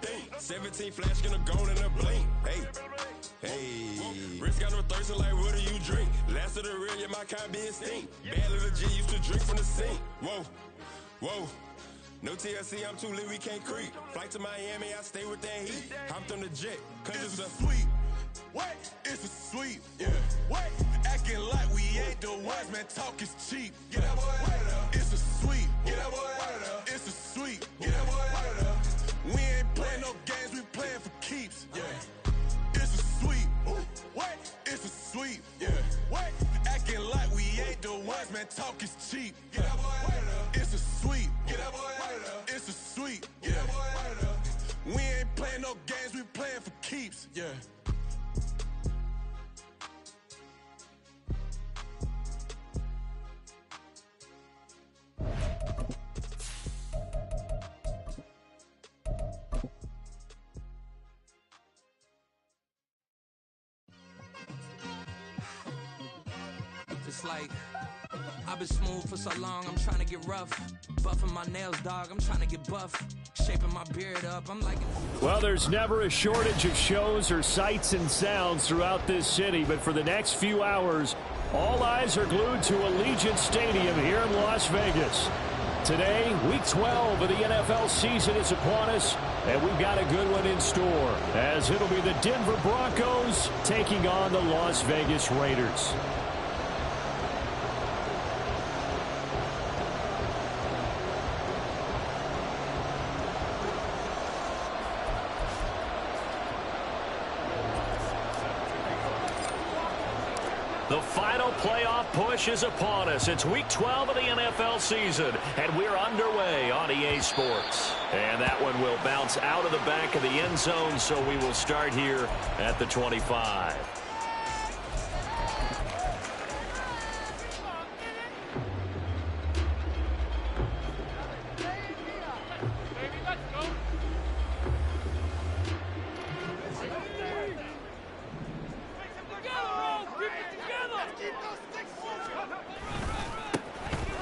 think. 17 flash gonna go in a blink. Hey, Rich got no thirsting like what do you drink? Last of the real, yeah, my kind be extinct. Bad little G used to drink from the sink. Whoa. No TLC, I'm too lit, we can't creep. Flight to Miami, I stay with that heat. Hopped on the jet, cause it's a sweet. What? It's a sweep. Yeah. What? Acting like we ain't the ones, man. Talk is cheap. Get that boy out of there. It's a sweep. Get that boy out of there. It's a sweep. Get that boy out of there. We ain't playing no games, we playing for keeps. Yeah. It's a sweep. What? It's a sweep. Yeah. What? Acting like we ain't the ones, man. Talk is cheap. Get that boy out of there. It's a sweep. Get that boy out of there. It's a sweep. Get that boy out of there. We ain't playing no games, we playing for keeps. Yeah. It's like, I've been smooth for so long, I'm trying to get rough. Buffing my nails, dog, I'm trying to get buff. Shaping my beard up, I'm like... Well, there's never a shortage of shows or sights and sounds throughout this city, but for the next few hours, all eyes are glued to Allegiant Stadium here in Las Vegas. Today, Week 12 of the NFL season is upon us, and we've got a good one in store, as it'll be the Denver Broncos taking on the Las Vegas Raiders. The final playoff push is upon us. It's Week 12 of the NFL season, and we're underway on EA Sports. And that one will bounce out of the back of the end zone, so we will start here at the 25.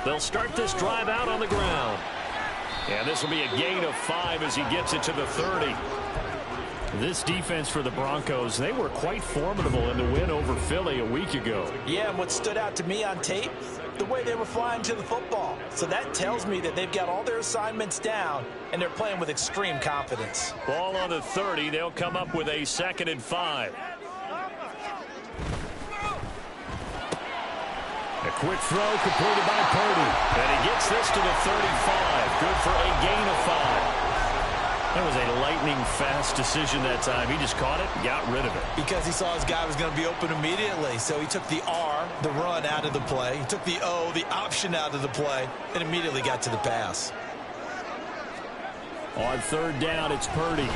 They'll start this drive out on the ground. And this will be a gain of 5 as he gets it to the 30. This defense for the Broncos, they were quite formidable in the win over Philly a week ago. Yeah, and what stood out to me on tape, the way they were flying to the football. So that tells me that they've got all their assignments down, and they're playing with extreme confidence. Ball on the 30. They'll come up with a 2nd and 5. A quick throw completed by Purdy. And he gets this to the 35. Good for a gain of 5. That was a lightning-fast decision that time. He just caught it and got rid of it. Because he saw his guy was going to be open immediately. So he took the R, the run, out of the play. He took the O, the option, out of the play, and immediately got to the pass. On 3rd down, it's Purdy.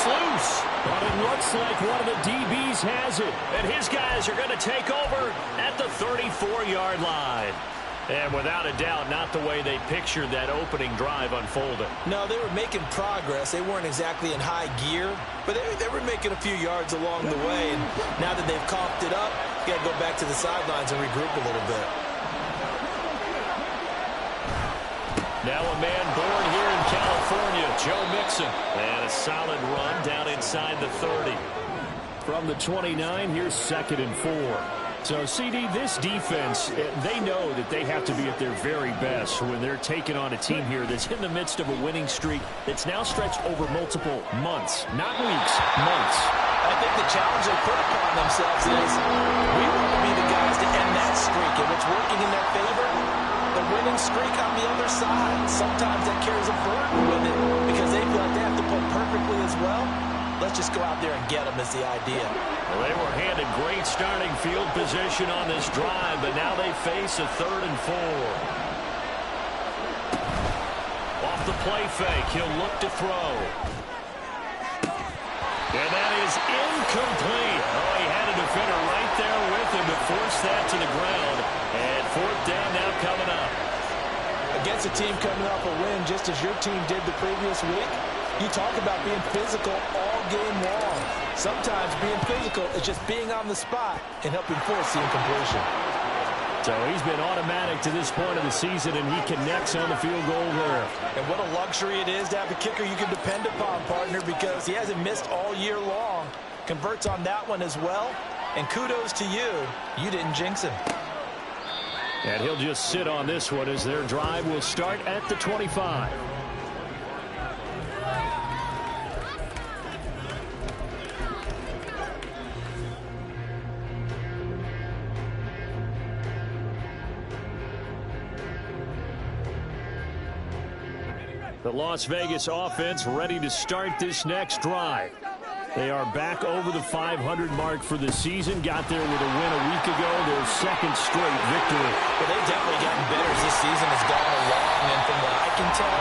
Loose. But it looks like one of the DBs has it. And his guys are going to take over at the 34-yard line. And without a doubt, not the way they pictured that opening drive unfolding. No, they were making progress. They weren't exactly in high gear, but they were making a few yards along the way. And now that they've coughed it up, you got to go back to the sidelines and regroup a little bit. Now a man born here in California, Joe Mixon. And a solid run down inside the 30. From the 29, here's 2nd and 4. So, CD, this defense, they know that they have to be at their very best when they're taking on a team here that's in the midst of a winning streak that's now stretched over multiple months, not weeks, months. I think the challenge they put upon themselves is we want to be the guys to end that streak, and it's working in their favor. The winning streak on the other side, sometimes that carries a burden with it because they feel like they have to play perfectly as well. Let's just go out there and get them is the idea. Well, they were handed great starting field position on this drive, but now they face a 3rd and 4. Off the play fake, he'll look to throw. And that is incomplete. Oh, he had a defender right there with him to force that to the ground. And 4th down now coming up. Against a team coming off a win, just as your team did the previous week, you talk about being physical all game long. Sometimes being physical is just being on the spot and helping force the incompletion. So he's been automatic to this point of the season, and he connects on the field goal there. And what a luxury it is to have a kicker you can depend upon, partner, because he hasn't missed all year long. Converts on that one as well. And kudos to you. You didn't jinx him. And he'll just sit on this one as their drive will start at the 25. The Las Vegas offense ready to start this next drive. They are back over the 500 mark for the season. Got there with a win a week ago, their second straight victory. Well, they've definitely gotten better as this season has gone along, and from what I can tell,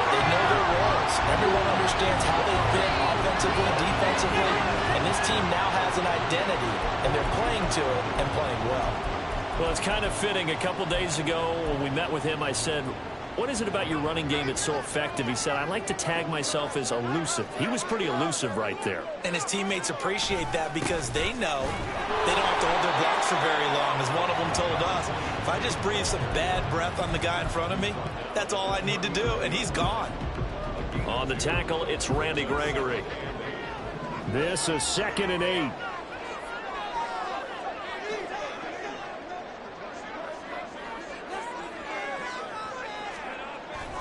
they know their roles. Everyone understands how they fit offensively, defensively, and this team now has an identity, and they're playing to it and playing well. Well, it's kind of fitting. A couple days ago when we met with him, I said, what is it about your running game that's so effective? He said, I like to tag myself as elusive. He was pretty elusive right there. And his teammates appreciate that because they know they don't have to hold their blocks for very long, as one of them told us. If I just breathe some bad breath on the guy in front of me, that's all I need to do, and he's gone. On the tackle, it's Randy Gregory. This is 2nd and 8.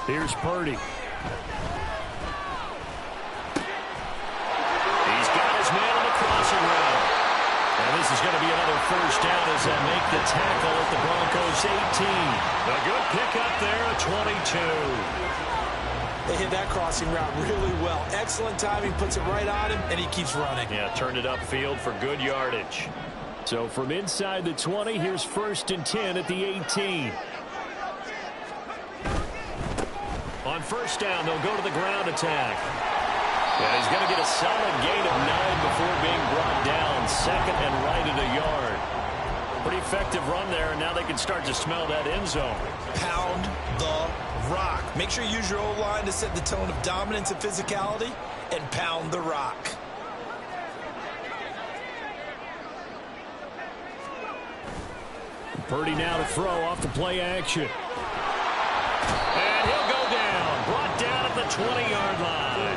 Here's Purdy. He's got his man on the crossing route. And this is going to be another first down as they make the tackle at the Broncos 18. A good pickup there at 22. They hit that crossing route really well. Excellent timing, puts it right on him, and he keeps running. Yeah, turned it upfield for good yardage. So from inside the 20, here's 1st and 10 at the 18. On first down, they'll go to the ground attack. Yeah, he's going to get a solid gain of 9 before being brought down. 2nd and right at a yard. Pretty effective run there, and now they can start to smell that end zone. Pound the rock. Make sure you use your O-line to set the tone of dominance and physicality, and pound the rock. Purdy now to throw off the play action. And he'll go down. Brought down at the 20-yard line.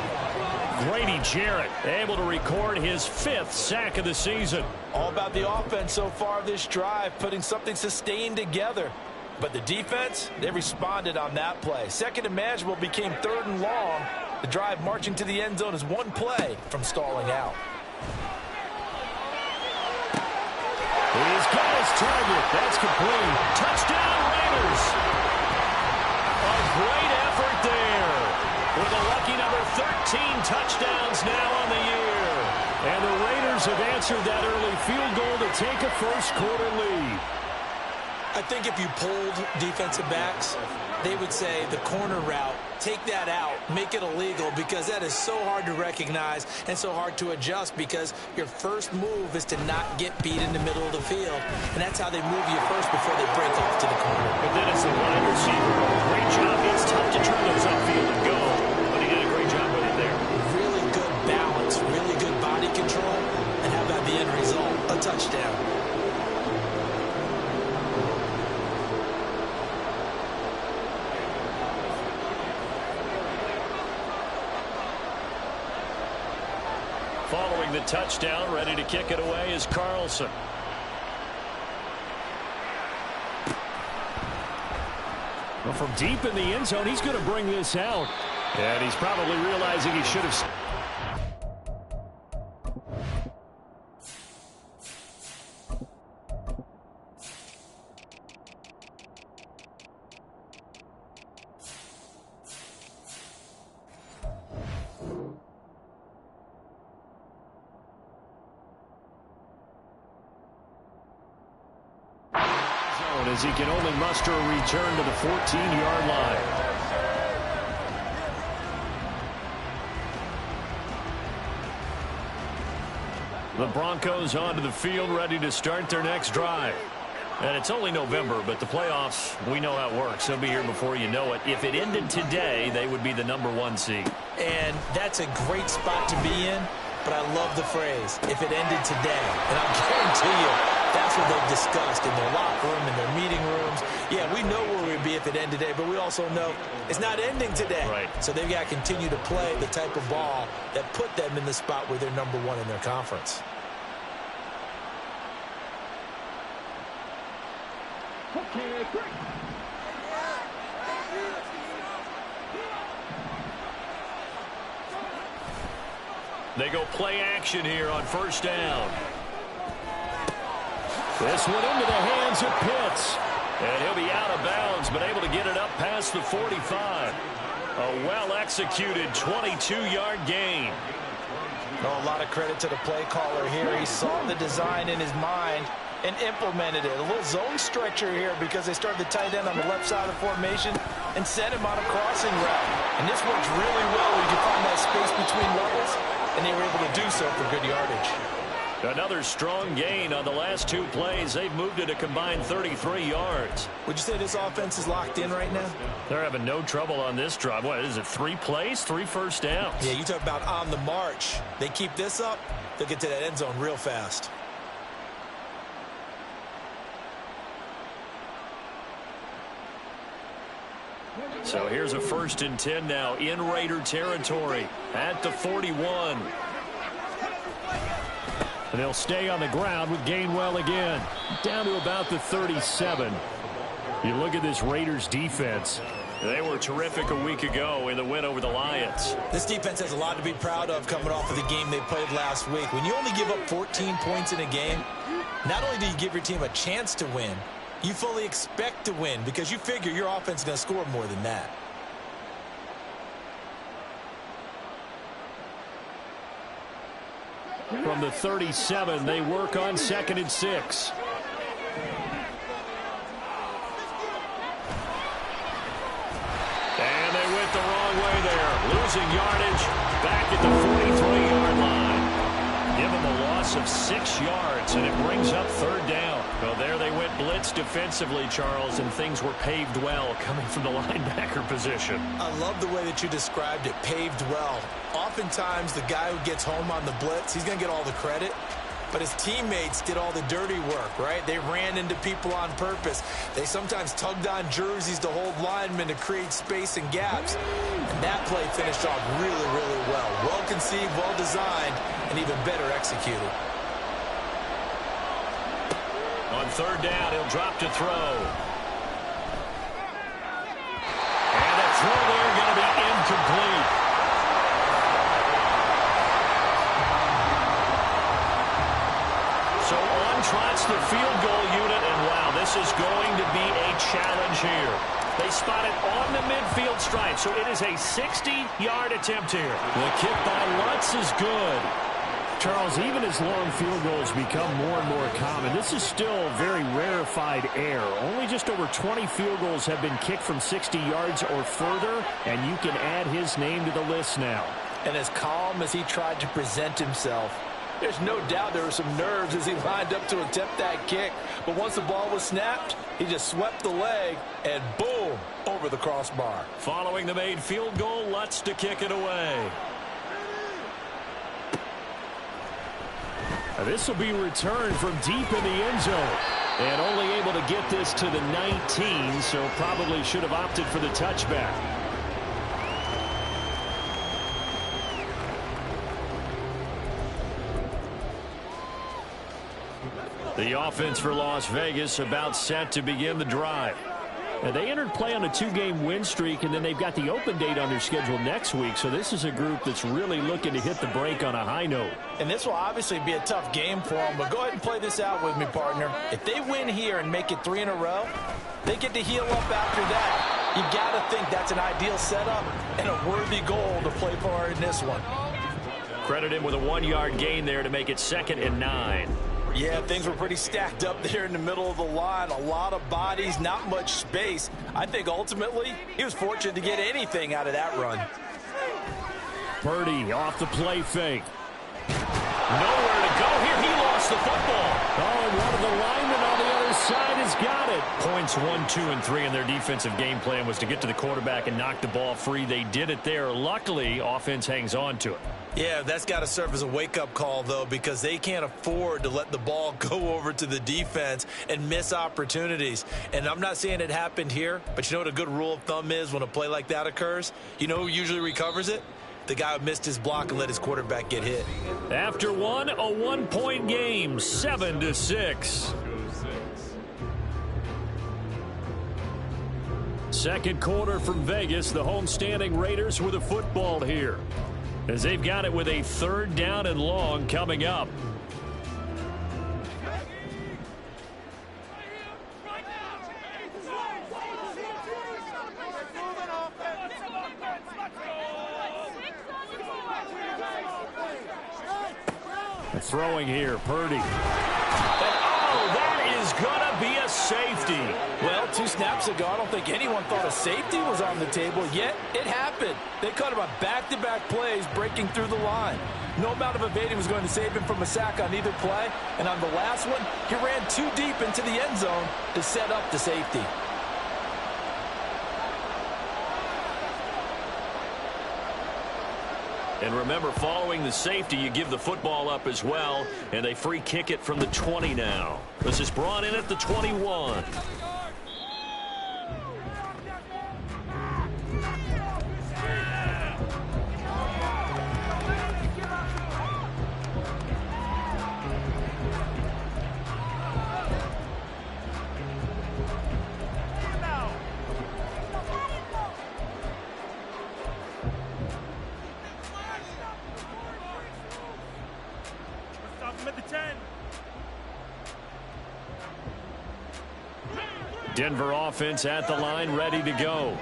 Grady Jarrett able to record his 5th sack of the season. All about the offense so far this drive, putting something sustained together. But the defense, they responded on that play. 2nd and manageable became 3rd and long. The drive marching to the end zone is one play from stalling out. He's got his target. That's complete. Touchdown, Raiders. A great effort there. With a lucky number 13 touchdowns now on the year. And the Raiders have answered that early field goal to take a first-quarter lead. I think if you polled defensive backs, they would say the corner route, take that out, make it illegal, because that is so hard to recognize and so hard to adjust, because your first move is to not get beat in the middle of the field. And that's how they move you first before they break off to the corner. But then it's the wide receiver. Great job. It's tough to turn those upfield and go, but he did a great job with it there. Really good balance, really good body control, and how about the end result? A touchdown. Following the touchdown, ready to kick it away is Carlson. Well, from deep in the end zone, he's going to bring this out. And he's probably realizing he should have... as he can only muster a return to the 14-yard line. The Broncos onto the field, ready to start their next drive. And it's only November, but the playoffs, we know how it works. They'll be here before you know it. If it ended today, they would be the #1 seed. And that's a great spot to be in, but I love the phrase, if it ended today. And I'll guarantee you, That's what they've discussed in their locker room, in their meeting rooms. Yeah, we know where we'd be if it ended today, but we also know it's not ending today. Right. So they've got to continue to play the type of ball that put them in the spot where they're number one in their conference. Okay, great. They go play action here on first down. This one into the hands of Pitts. And he'll be out of bounds, but able to get it up past the 45. A well-executed 22-yard gain. A lot of credit to the play caller here. He saw the design in his mind and implemented it. A little zone stretcher here because they started the tight end on the left side of the formation and sent him on a crossing route. And this works really well when you can find that space between levels, and they were able to do so for good yardage. Another strong gain on the last two plays. They've moved it a combined 33 yards. Would you say this offense is locked in right now? They're having no trouble on this drive. What is it, 3 plays, 3 first downs? Yeah, you talk about on the march. They keep this up, they'll get to that end zone real fast. So here's a 1st and 10 now in Raider territory at the 41. And they'll stay on the ground with Gainwell again. Down to about the 37. You look at this Raiders defense. They were terrific a week ago in the win over the Lions. This defense has a lot to be proud of coming off of the game they played last week. When you only give up 14 points in a game, not only do you give your team a chance to win, you fully expect to win because you figure your offense is going to score more than that. From the 37, they work on 2nd and 6. And they went the wrong way there. Losing yardage back at the 43-yard line. Give them a loss of 6 yards, and it brings up 3rd down. Well, there they went blitz defensively, Charles, and things were paved well coming from the linebacker position. I love the way that you described it, paved well. Oftentimes, the guy who gets home on the blitz, he's going to get all the credit. But his teammates did all the dirty work, right? They ran into people on purpose. They sometimes tugged on jerseys to hold linemen to create space and gaps. And that play finished off really, really well. Well conceived, well designed, and even better executed. On 3rd down, he'll drop to throw. And the throw there going to be incomplete. So on trots the field goal unit, and wow, this is going to be a challenge here. They spot it on the midfield stripe, so it is a 60-yard attempt here. The kick by Lutz is good. Charles, even as long field goals become more and more common, this is still very rarefied air. Only just over 20 field goals have been kicked from 60 yards or further, and you can add his name to the list now. And as calm as he tried to present himself, there's no doubt there were some nerves as he lined up to attempt that kick. But once the ball was snapped, he just swept the leg and boom, over the crossbar. Following the made field goal, Lutz to kick it away. Now this will be returned from deep in the end zone. And only able to get this to the 19, so probably should have opted for the touchback. The offense for Las Vegas about set to begin the drive. Now they entered play on a 2-game win streak, and then they've got the open date on their schedule next week. So this is a group that's really looking to hit the break on a high note. And this will obviously be a tough game for them, but go ahead and play this out with me, partner. If they win here and make it 3 in a row, they get to heal up after that. You got to think that's an ideal setup and a worthy goal to play for in this one. Credit him with a 1-yard gain there to make it 2nd and 9. Yeah, things were pretty stacked up there in the middle of the line. A lot of bodies, not much space. I think ultimately he was fortunate to get anything out of that run. Purdy off the play fake. Nowhere to go here. He lost the football. Oh, one of the linemen on the other inside has got it. Points 1, 2, and 3 in their defensive game plan was to get to the quarterback and knock the ball free. They did it there. Luckily, offense hangs on to it. Yeah, that's got to serve as a wake-up call, though, because they can't afford to let the ball go over to the defense and miss opportunities. And I'm not saying it happened here, but you know what a good rule of thumb is when a play like that occurs? You know who usually recovers it? The guy who missed his block and let his quarterback get hit. After one, a 1-point game, 7-6. Second quarter from Vegas. The homestanding Raiders with a football here, as they've got it with a 3rd down and long coming up. Throwing here, Purdy. And that is going to be a safety. Well, 2 snaps ago, I don't think anyone thought a safety was on the table, yet it happened. They caught him on back-to-back plays breaking through the line. No amount of evading was going to save him from a sack on either play, and on the last one, he ran too deep into the end zone to set up the safety. And remember, following the safety, you give the football up as well, and they free kick it from the 20 now. This is brought in at the 21. Denver offense at the line, ready to go.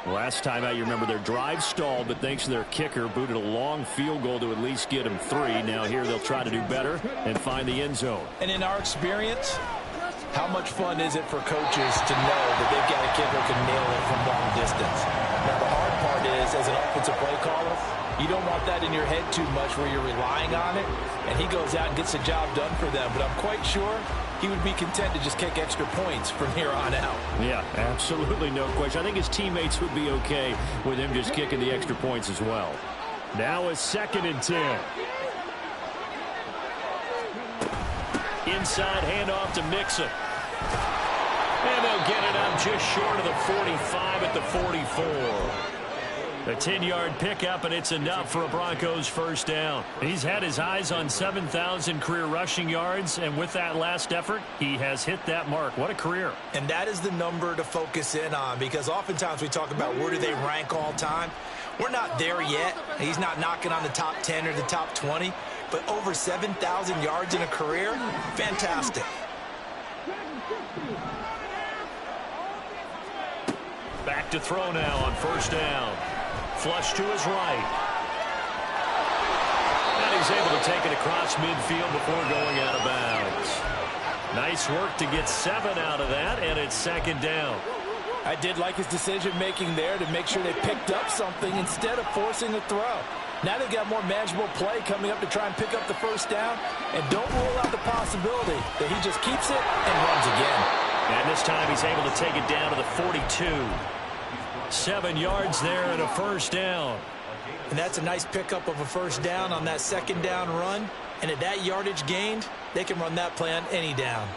Last time out, you remember their drive stalled, but thanks to their kicker, booted a long field goal to at least get them 3. Now here they'll try to do better and find the end zone. And in our experience, how much fun is it for coaches to know that they've got a kicker who can nail it from long distance? Now the hard part is, as an offensive play caller, you don't want that in your head too much where you're relying on it, and he goes out and gets the job done for them. But I'm quite sure he would be content to just kick extra points from here on out. Yeah, absolutely no question. I think his teammates would be okay with him just kicking the extra points as well. Now a 2nd and 10. Inside handoff to Mixon. And they'll get it up just short of the 45 at the 44. A 10-yard pickup, and it's enough for a Broncos 1st down. He's had his eyes on 7,000 career rushing yards, and with that last effort, he has hit that mark. What a career. And that is the number to focus in on, because oftentimes we talk about where do they rank all time. We're not there yet. He's not knocking on the top 10 or the top 20, but over 7,000 yards in a career, fantastic. Back to throw now on 1st down. Flush to his right. And he's able to take it across midfield before going out of bounds. Nice work to get 7 out of that, and it's 2nd down. I did like his decision-making there to make sure they picked up something instead of forcing a throw. Now they've got more manageable play coming up to try and pick up the 1st down, and don't rule out the possibility that he just keeps it and runs again. And this time he's able to take it down to the 42. 7 yards there and a 1st down. And that's a nice pickup of a 1st down on that 2nd down run. And at that yardage gained, they can run that play on any down.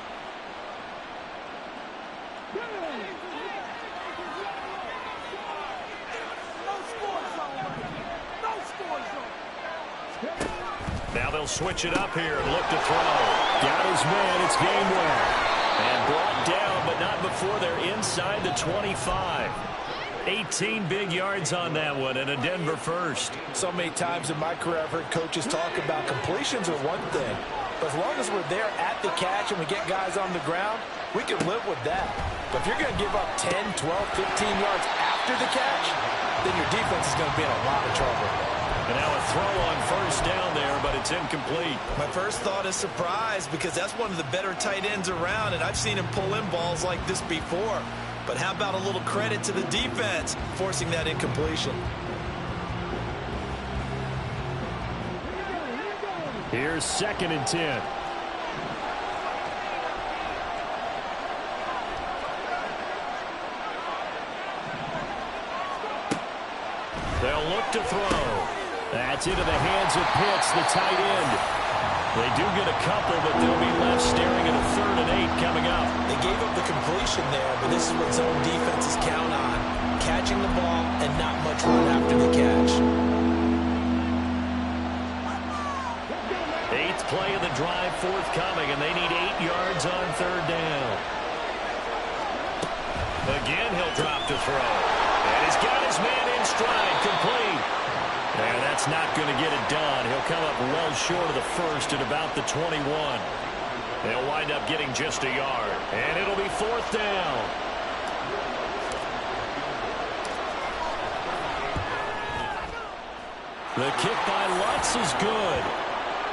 Now they'll switch it up here and look to throw. Got his man. It's game winner. And brought down, but not before they're inside the 25. 18 big yards on that one, and a Denver 1st. So many times in my career I've heard coaches talk about completions are one thing, but as long as we're there at the catch and we get guys on the ground, we can live with that. But if you're going to give up 10, 12, 15 yards after the catch, then your defense is going to be in a lot of trouble. And now a throw on 1st down there, but it's incomplete. My first thought is surprise, because that's one of the better tight ends around, and I've seen him pull in balls like this before. But how about a little credit to the defense forcing that incompletion? Here's 2nd and 10. They'll look to throw. That's into the hands of Pitts, the tight end. They do get a couple, but they'll be left staring at a 3rd and 8 coming up. They gave up the completion there, but this is what zone defenses count on. Catching the ball and not much run after the catch. 8th play of the drive forthcoming, and they need 8 yards on 3rd down. Again, he'll drop to throw. And he's got his man in stride, complete. And that's not going to get it done. He'll come up well short of the first at about the 21. They'll wind up getting just a yard. And it'll be 4th down. The kick by Lutz is good.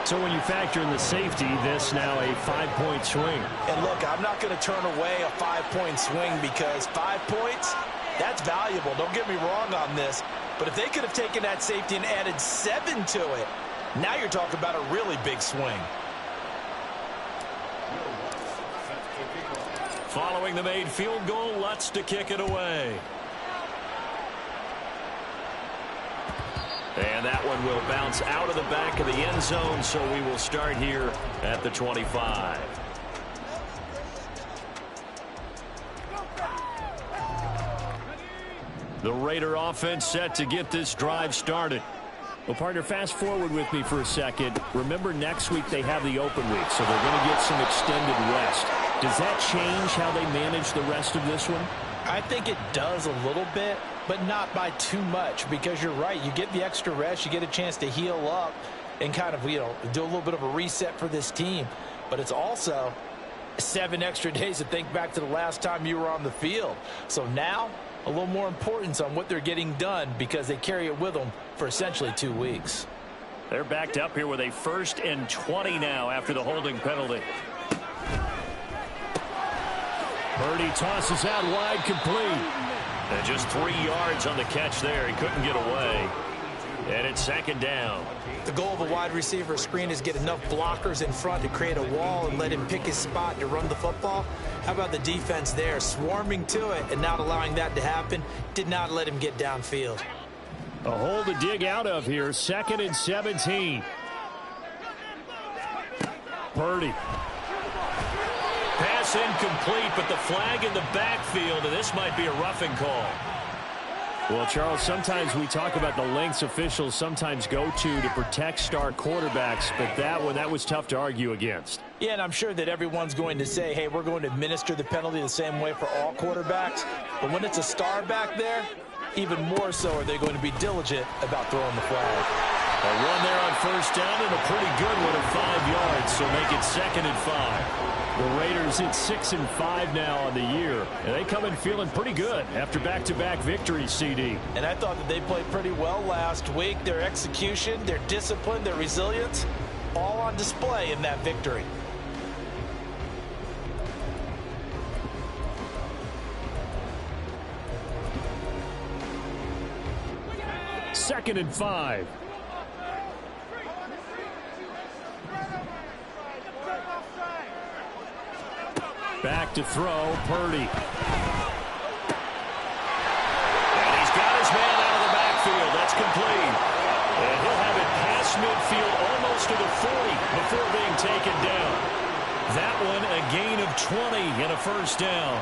So when you factor in the safety, this now a 5-point swing. And look, I'm not going to turn away a 5-point swing because 5 points, that's valuable. Don't get me wrong on this. But if they could have taken that safety and added 7 to it, now you're talking about a really big swing. Following the made field goal, Lutz to kick it away. And that one will bounce out of the back of the end zone, so we will start here at the 25. The Raider offense set to get this drive started. Well, partner, fast forward with me for a second. Remember, next week they have the open week, so they're going to get some extended rest. Does that change how they manage the rest of this one? I think it does a little bit, but not by too much, because you're right. You get the extra rest. You get a chance to heal up and kind of, do a little bit of a reset for this team. But it's also 7 extra days to think back to the last time you were on the field. So now, a little more importance on what they're getting done because they carry it with them for essentially 2 weeks. They're backed up here with a 1st and 20 now after the holding penalty. Purdy tosses out wide, complete. And just 3 yards on the catch there. He couldn't get away. And it's 2nd down. The goal of a wide receiver screen is get enough blockers in front to create a wall and let him pick his spot to run the football. How about the defense there, swarming to it and not allowing that to happen? Did not let him get downfield. A hole to dig out of here. 2nd and 17. Purdy. Pass incomplete, but the flag in the backfield, and this might be a roughing call. Well, Charles, sometimes we talk about the lengths officials sometimes go to protect star quarterbacks, but that was tough to argue against. Yeah, and I'm sure that everyone's going to say, hey, we're going to administer the penalty the same way for all quarterbacks. But when it's a star back there, even more so are they going to be diligent about throwing the flag. A run there on 1st down and a pretty good one of 5 yards, so make it 2nd and 5. The Raiders at 6-5 now on the year, and they come in feeling pretty good after back-to-back victories, CD. And I thought that they played pretty well last week. Their execution, their discipline, their resilience, all on display in that victory. Second and 5. Back to throw, Purdy. And he's got his man out of the backfield. That's complete. And he'll have it past midfield almost to the 40 before being taken down. That one a gain of 20 and a 1st down.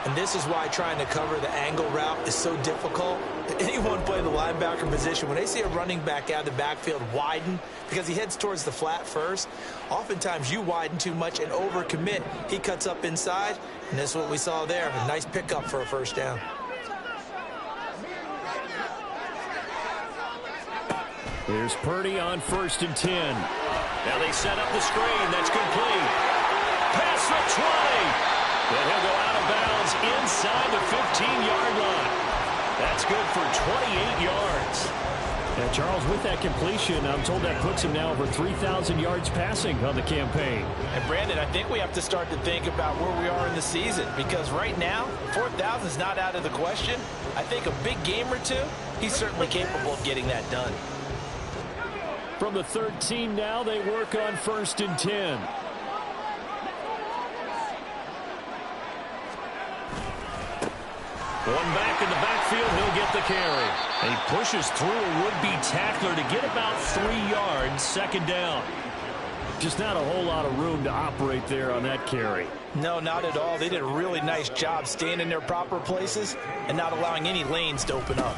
And this is why trying to cover the angle route is so difficult. Anyone playing the linebacker position, when they see a running back out of the backfield widen because he heads towards the flat first, oftentimes you widen too much and overcommit. He cuts up inside, and this is what we saw there. A nice pickup for a 1st down. Here's Purdy on 1st and 10. Now they set up the screen. That's complete. Pass for 20. And he'll go out of bounds inside the 15-yard line. That's good for 28 yards. Now, Charles, with that completion, I'm told that puts him now over 3,000 yards passing on the campaign. And, Brandon, I think we have to start to think about where we are in the season because right now, 4,000 is not out of the question. I think a big game or two, he's certainly capable of getting that done. From the 13 now, they work on 1st and 10. One back in the backfield, he'll get the carry. And he pushes through a would-be tackler to get about 3 yards, second down. Just not a whole lot of room to operate there on that carry. No, not at all. They did a really nice job staying in their proper places and not allowing any lanes to open up.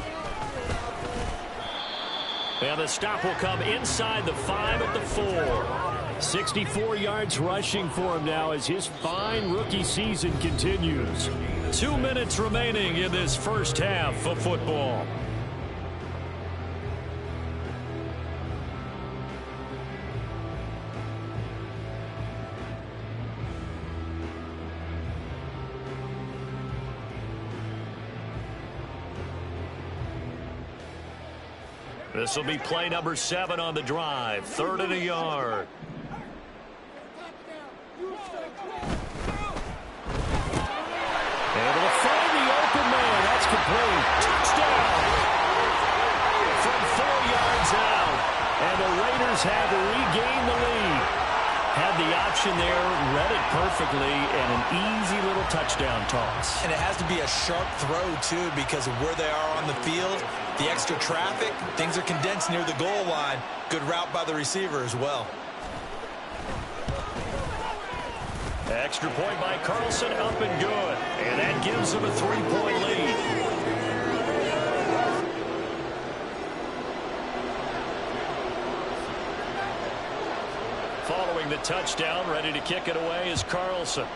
And the stop will come inside the 5 at the 4. 64 yards rushing for him now as his fine rookie season continues. 2 minutes remaining in this first half of football. This will be play number 7 on the drive. 3rd and a yard. Able to find the open man. That's complete. Touchdown. From 4 yards out. And the Raiders have regained the lead. Had the option there, read it perfectly, and an easy little touchdown toss. And it has to be a sharp throw, too, because of where they are on the field. The extra traffic, things are condensed near the goal line. Good route by the receiver as well. Extra point by Carlson, up and good. And that gives them a 3-point lead. Following the touchdown, ready to kick it away is Carlson.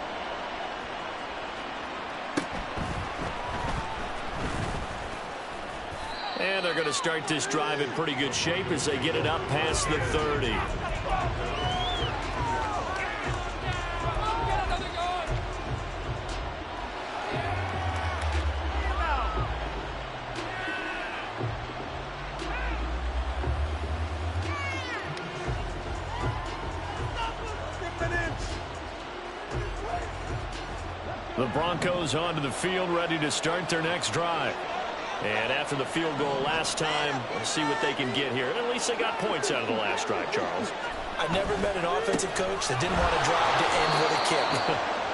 And they're going to start this drive in pretty good shape as they get it up past the 30. The Broncos onto the field, ready to start their next drive. And after the field goal last time, let's see what they can get here. At least they got points out of the last drive, Charles. I've never met an offensive coach that didn't want to drive to end with a kick.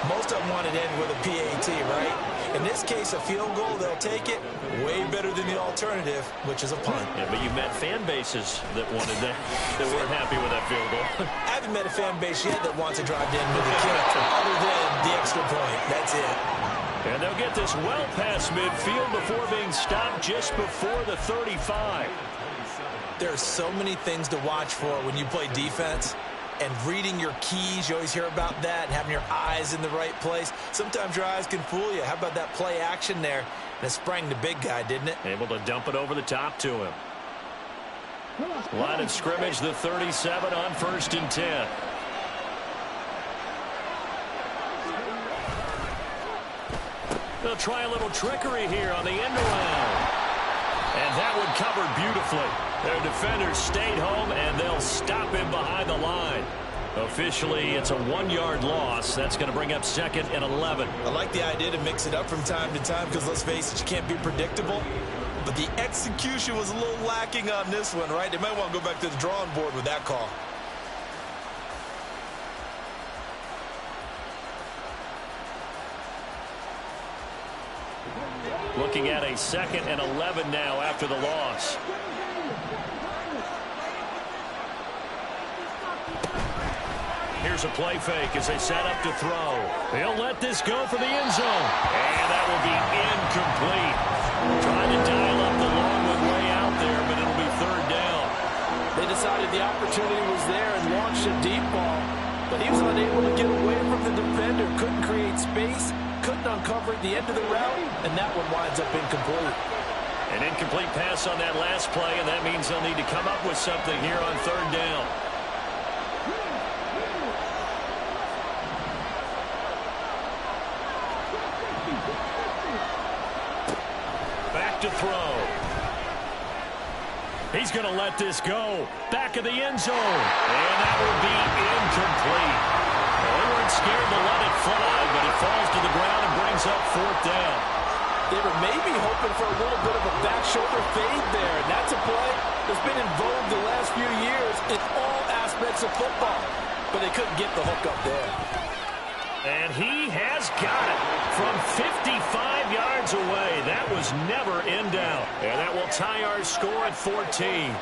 Most of them wanted to end with a PAT, right? In this case, a field goal, they'll take it. Way better than the alternative, which is a punt. Yeah, but you've met fan bases that wanted that weren't happy with that field goal. I haven't met a fan base yet that wants to drive to end with a kick, other than the extra point. That's it. And they'll get this well past midfield before being stopped just before the 35. There are so many things to watch for when you play defense. And reading your keys, you always hear about that, and having your eyes in the right place. Sometimes your eyes can fool you. How about that play action there? And it sprang the big guy, didn't it? Able to dump it over the top to him. Line of scrimmage, the 37 on 1st and 10. They'll try a little trickery here on the end around. And that one covered beautifully. Their defenders stayed home, and they'll stop him behind the line. Officially, it's a 1-yard loss. That's going to bring up 2nd and 11. I like the idea to mix it up from time to time because, let's face it, you can't be predictable. But the execution was a little lacking on this one, right? They might want to go back to the drawing board with that call. Looking at a 2nd and 11 now after the loss. Here's a play fake as they set up to throw. They'll let this go for the end zone. And that will be incomplete. Trying to dial up the long one way out there, but it'll be 3rd down. They decided the opportunity was there and launched a deep ball. But he was unable to get away from the defender. Couldn't create space. Couldn't uncover at the end of the route. And that one winds up incomplete. An incomplete pass on that last play, and that means they'll need to come up with something here on 3rd down. Back to throw. He's going to let this go. Back of the end zone. And that will be incomplete. Well, they weren't scared to let it fly, but it falls to the ground and brings up 4th down. They were maybe hoping for a little bit of a back shoulder fade there. And that's a play that's been in vogue the last few years in all aspects of football. But they couldn't get the hook up there. And he has got it from 55 yards away. That goes never in doubt. And that will tie our score at 14.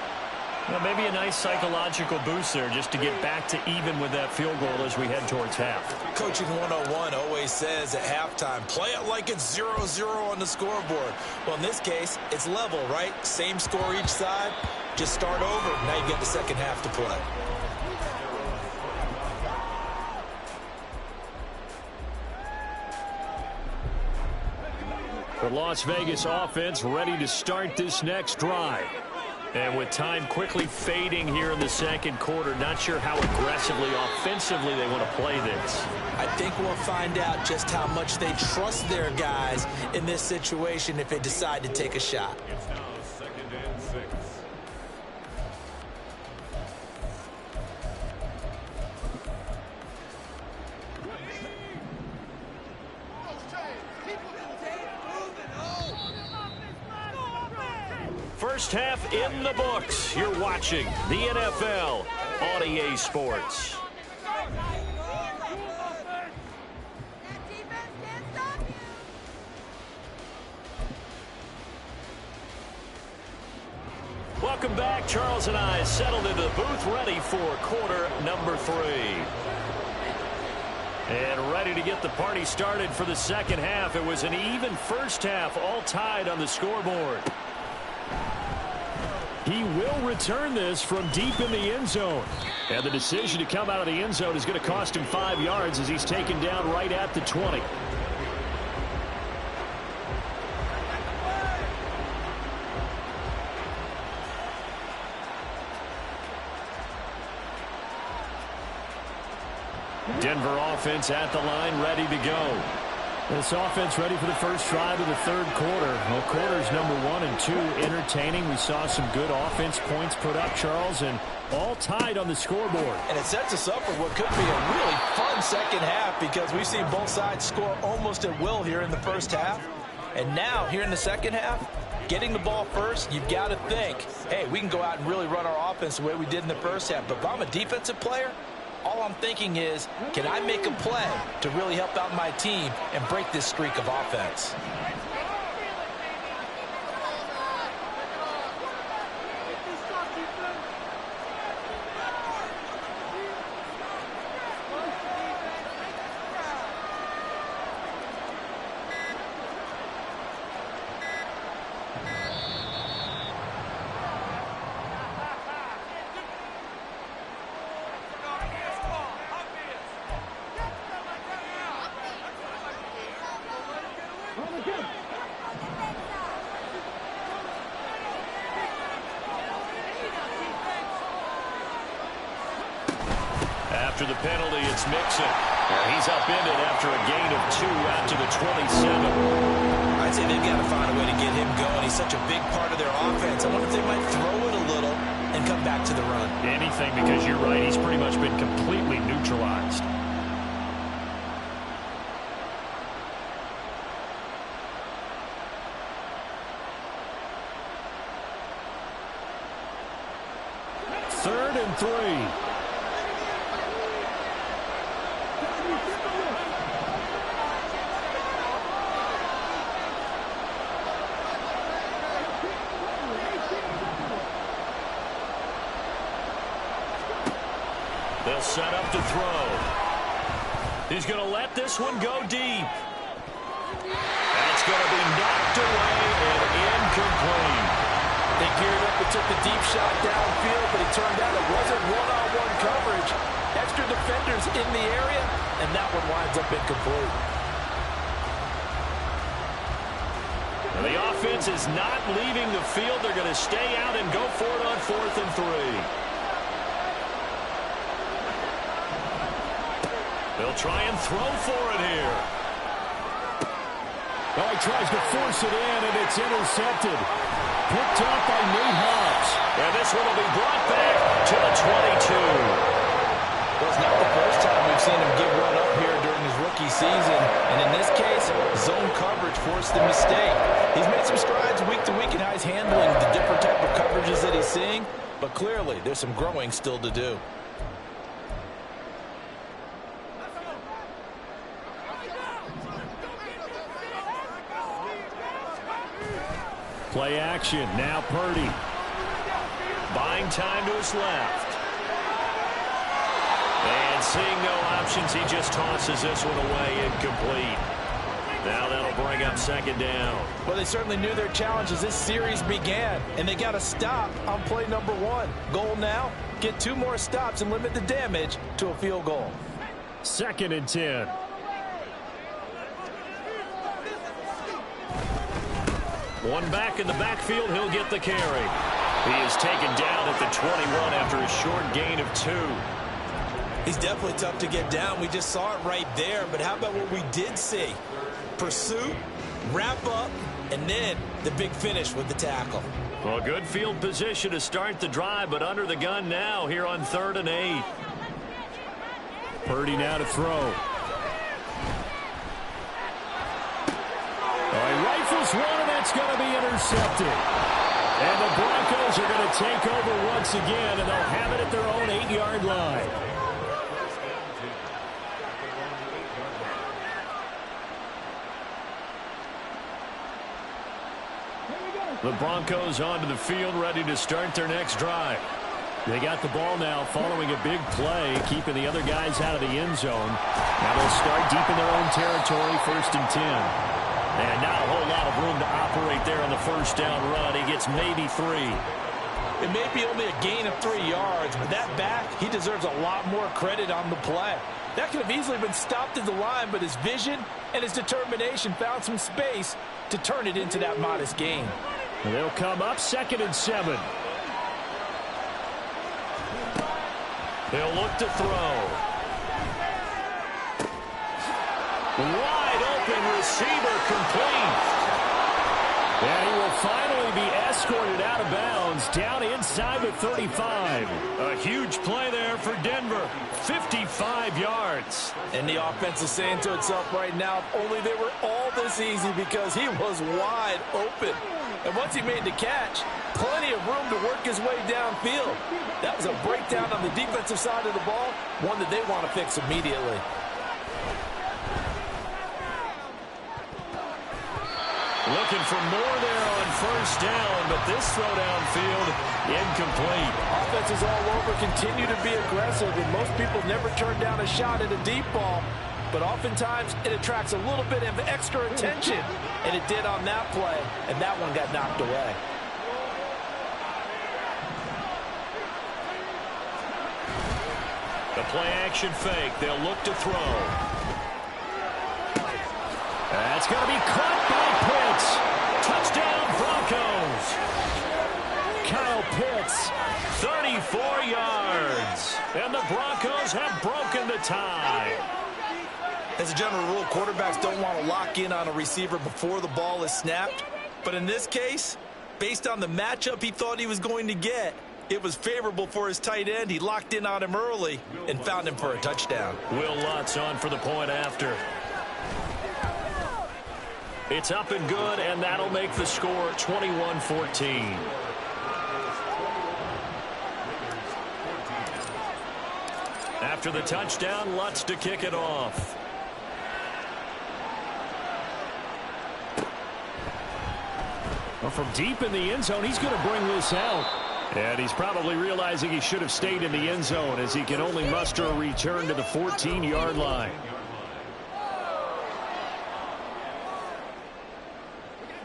Well, maybe a nice psychological boost there just to get back to even with that field goal as we head towards half. Coaching 101 always says at halftime, play it like it's 0-0 on the scoreboard. Well, in this case, it's level, right? Same score each side. Just start over. Now you get the second half to play. The Las Vegas offense ready to start this next drive. And with time quickly fading here in the second quarter, not sure how aggressively, offensively they want to play this. I think we'll find out just how much they trust their guys in this situation if they decide to take a shot. It's now 2nd and 6. First half in the books. You're watching the NFL on EA Sports. Welcome back. Charles and I settled into the booth, ready for quarter number 3. And ready to get the party started for the second half. It was an even first half, all tied on the scoreboard. He will return this from deep in the end zone. And the decision to come out of the end zone is going to cost him 5 yards as he's taken down right at the 20. Denver offense at the line, ready to go. This offense ready for the first drive of the third quarter. Well, quarters number 1 and 2 entertaining. We saw some good offense points put up, Charles, and all tied on the scoreboard. And it sets us up for what could be a really fun second half because we've seen both sides score almost at will here in the first half. And now, here in the second half, getting the ball first, you've got to think, hey, we can go out and really run our offense the way we did in the first half. But if I'm a defensive player, all I'm thinking is, can I make a play to really help out my team and break this streak of offense? After the penalty, it's Mixon. He's upended after a gain of 2 out to the 27. I'd say they've got to find a way to get him going. He's such a big part of their offense. I wonder if they might throw it a little and come back to the run. Anything, because you're right. He's pretty much been completely neutralized. Third and 3. They'll set up to throw. He's going to let this one go deep. That's going to be knocked away and incomplete. They geared up and took the deep shot downfield, but it turned out it wasn't one-on-one coverage. Extra defenders in the area, and that one winds up incomplete. Now the offense is not leaving the field. They're going to stay out and go for it on 4th and 3. They'll try and throw for it here. Oh, he tries to force it in, and it's intercepted. Picked up by Nate Hobbs. And this one will be brought back to the 22. Well, it's not the first time we've seen him give one up here during his rookie season. And in this case, zone coverage forced the mistake. He's made some strides week to week in how he's handling the different type of coverages that he's seeing. But clearly, there's some growing still to do. Play action. Now Purdy. Buying time to his left. And seeing no options, he just tosses this one away, incomplete. Now that'll bring up second down. Well, they certainly knew their challenge as this series began, and they got to stop on play number 1. Goal now, get 2 more stops and limit the damage to a field goal. 2nd and 10. One back in the backfield, he'll get the carry. He is taken down at the 21 after a short gain of 2. He's definitely tough to get down. We just saw it right there, but how about what we did see? Pursuit, wrap up, and then the big finish with the tackle. Well, good field position to start the drive, but under the gun now here on 3rd and 8. Purdy now to throw. He rifles one, and that's going to be intercepted. And the Broncos are going to take over once again, and they'll have it at their own 8-yard line. The Broncos onto the field, ready to start their next drive. They got the ball now following a big play, keeping the other guys out of the end zone. Now they'll start deep in their own territory, 1st and 10. And not a whole lot of room to operate there on the first down run. He gets maybe 3. It may be only a gain of 3 yards, but that back, he deserves a lot more credit on the play. That could have easily been stopped at the line, but his vision and his determination found some space to turn it into that modest gain. And they'll come up 2nd and 7. They'll look to throw. Wide open receiver complete. And he will finally be escorted out of bounds down inside the 35. A huge play there for Denver. 55 yards. And the offense is saying to itself right now, if only they were all this easy, because he was wide open. And once he made the catch, plenty of room to work his way downfield. That was a breakdown on the defensive side of the ball, one that they want to fix immediately. Looking for more there on 1st down, but this throw downfield incomplete. Offenses all over continue to be aggressive, and most people never turn down a shot at a deep ball. But oftentimes it attracts a little bit of extra attention, and it did on that play, and that one got knocked away. The play action fake. They'll look to throw. That's going to be caught by Pitts. Touchdown Broncos. Kyle Pitts, 34 yards. And the Broncos have broken the tie. As a general rule, quarterbacks don't want to lock in on a receiver before the ball is snapped. But in this case, based on the matchup he thought he was going to get, it was favorable for his tight end. He locked in on him early and found him for a touchdown. Will Lutz on for the point after. It's up and good, and that'll make the score 21-14. After the touchdown, Lutz to kick it off. Well, from deep in the end zone, he's going to bring this out. And he's probably realizing he should have stayed in the end zone, as he can only muster a return to the 14-yard line.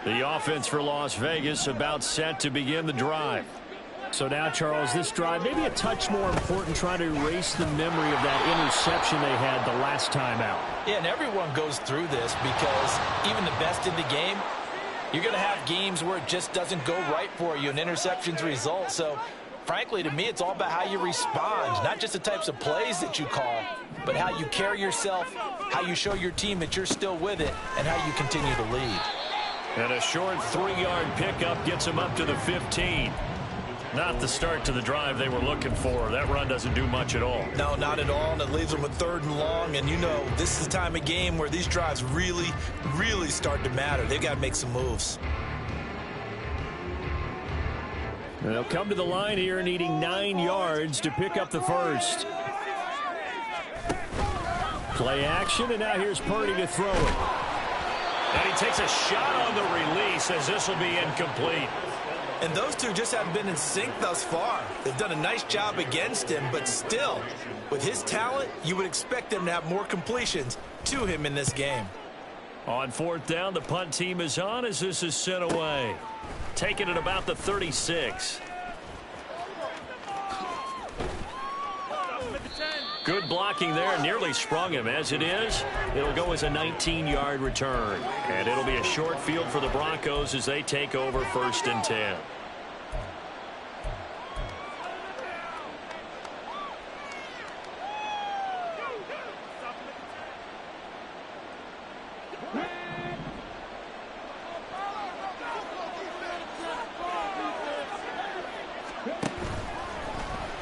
The offense for Las Vegas about set to begin the drive. So now, Charles, this drive maybe a touch more important, trying to erase the memory of that interception they had the last time out. Yeah, and everyone goes through this, because even the best in the game, you're going to have games where it just doesn't go right for you, and interceptions result. So, frankly, to me, it's all about how you respond, not just the types of plays that you call, but how you carry yourself, how you show your team that you're still with it, and how you continue to lead. And a short 3-yard pickup gets him up to the 15. Not the start to the drive they were looking for. That run doesn't do much at all. No, not at all, and it leaves them with 3rd and long. And you know, this is the time of game where these drives really, really start to matter. They've got to make some moves. They'll come to the line here needing 9 yards to pick up the first. Play action, and now here's Purdy to throw it. And he takes a shot on the release. says this will be incomplete. And those two just haven't been in sync thus far. They've done a nice job against him, but still, with his talent, you would expect them to have more completions to him in this game. On fourth down, the punt team is on as this is sent away. Taking it about the 36. Good blocking there, nearly sprung him. As it is, it'll go as a 19-yard return. And it'll be a short field for the Broncos as they take over 1st and 10.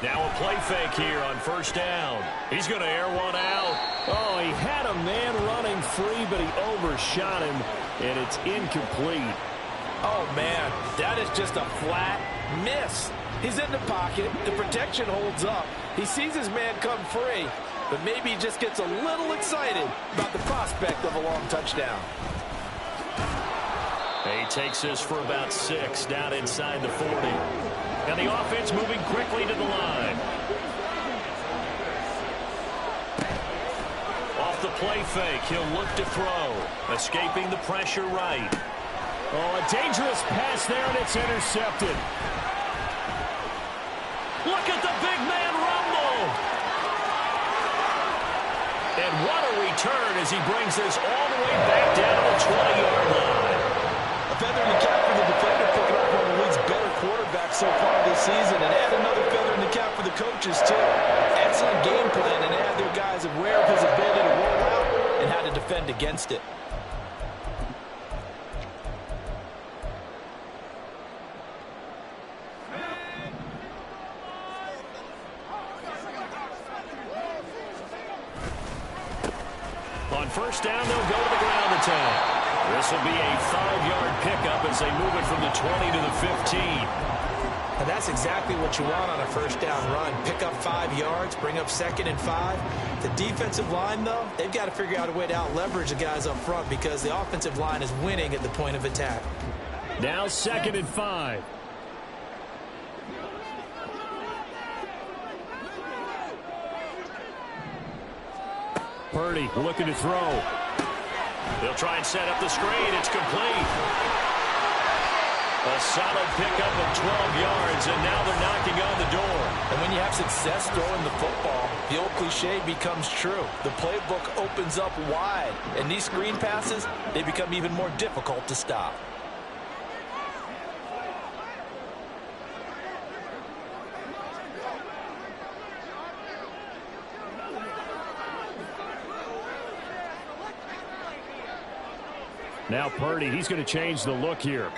Now a play fake here on 1st down. He's going to air one out. Oh, he had a man running free, but he overshot him, and it's incomplete. Oh, man, that is just a flat miss. He's in the pocket. The protection holds up. He sees his man come free, but maybe he just gets a little excited about the prospect of a long touchdown. He takes this for about 6 down inside the 40. And the offense moving quickly to the line. Off the play fake, he'll look to throw. Escaping the pressure right. Oh, a dangerous pass there, and it's intercepted. Look at the big man rumble. And what a return as he brings this all the way back down to the 20-yard line. A feather in the cap for the defender, picking up one of the league's better quarterbacks so far this season, and add another feather in the cap for the coaches, too. Excellent game plan, and add their guys aware of his ability to roll out and how to defend against it. On 1st down, they'll go to the ground attack. This will be a 5-yard pickup as they move it from the 20 to the 15. And that's exactly what you want on a 1st down run. Pick up 5 yards, bring up 2nd and 5. The defensive line, though, they've got to figure out a way to out-leverage the guys up front because the offensive line is winning at the point of attack. Now 2nd and 5. Purdy looking to throw. They'll try and set up the screen. It's complete. A solid pickup of 12 yards, and now they're knocking on the door. And when you have success throwing the football, the old cliche becomes true. The playbook opens up wide, and these screen passes, they become even more difficult to stop. Now Purdy, he's going to change the look here.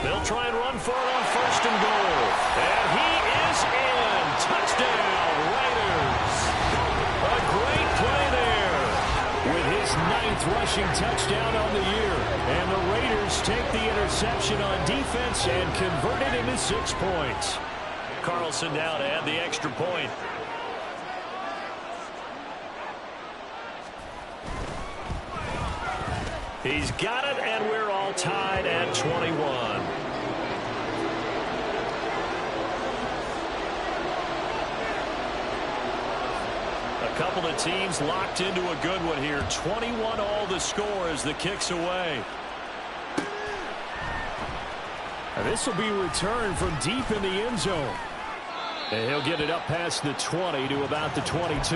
They'll try and run for it on 1st and goal. And he is in. Touchdown, Raiders. A great play there. With his 9th rushing touchdown on the year. And the Raiders take the interception on defense and convert it into 6 points. Carlson now to add the extra point. He's got it, and we're all tied at 21. A couple of teams locked into a good one here. 21 all the score as the kick's away. And this will be returned from deep in the end zone. And he'll get it up past the 20 to about the 22.